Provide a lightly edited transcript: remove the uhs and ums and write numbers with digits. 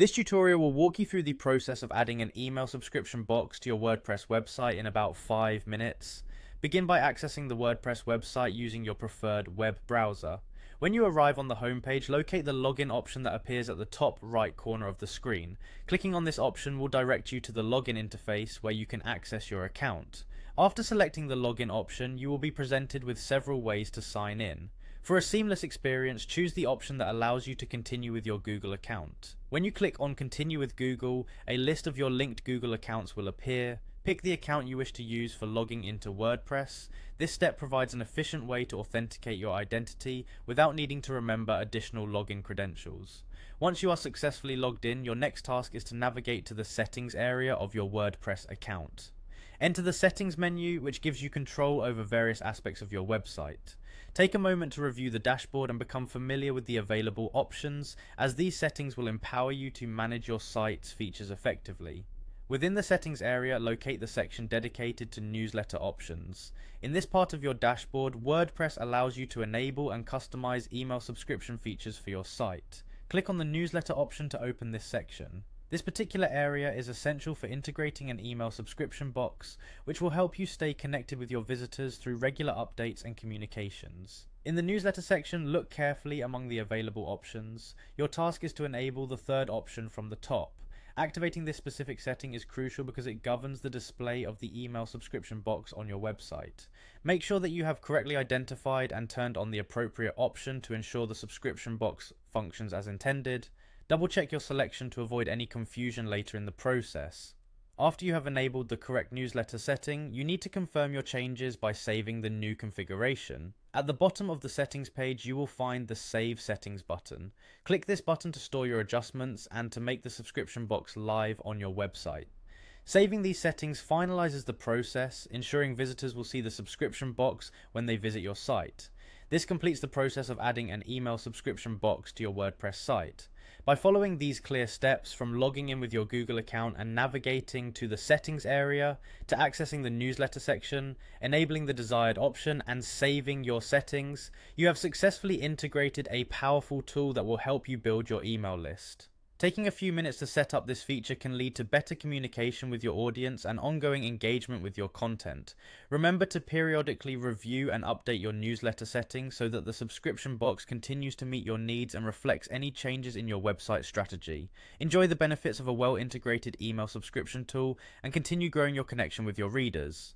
This tutorial will walk you through the process of adding an email subscription box to your WordPress website in about 5 minutes. Begin by accessing the WordPress website using your preferred web browser. When you arrive on the homepage, locate the login option that appears at the top right corner of the screen. Clicking on this option will direct you to the login interface where you can access your account. After selecting the login option, you will be presented with several ways to sign in. For a seamless experience, choose the option that allows you to continue with your Google account. When you click on Continue with Google, a list of your linked Google accounts will appear. Pick the account you wish to use for logging into WordPress. This step provides an efficient way to authenticate your identity without needing to remember additional login credentials. Once you are successfully logged in, your next task is to navigate to the settings area of your WordPress account. Enter the settings menu, which gives you control over various aspects of your website. Take a moment to review the dashboard and become familiar with the available options, as these settings will empower you to manage your site's features effectively. Within the settings area, locate the section dedicated to newsletter options. In this part of your dashboard, WordPress allows you to enable and customize email subscription features for your site. Click on the newsletter option to open this section. This particular area is essential for integrating an email subscription box, which will help you stay connected with your visitors through regular updates and communications. In the newsletter section, look carefully among the available options. Your task is to enable the third option from the top. Activating this specific setting is crucial because it governs the display of the email subscription box on your website. Make sure that you have correctly identified and turned on the appropriate option to ensure the subscription box functions as intended. Double check your selection to avoid any confusion later in the process. After you have enabled the correct newsletter setting, you need to confirm your changes by saving the new configuration. At the bottom of the settings page, you will find the Save Settings button. Click this button to store your adjustments and to make the subscription box live on your website. Saving these settings finalizes the process, ensuring visitors will see the subscription box when they visit your site. This completes the process of adding an email subscription box to your WordPress site. By following these clear steps, from logging in with your Google account and navigating to the settings area, to accessing the newsletter section, enabling the desired option, and saving your settings, you have successfully integrated a powerful tool that will help you build your email list. Taking a few minutes to set up this feature can lead to better communication with your audience and ongoing engagement with your content. Remember to periodically review and update your newsletter settings so that the subscription box continues to meet your needs and reflects any changes in your website strategy. Enjoy the benefits of a well-integrated email subscription tool and continue growing your connection with your readers.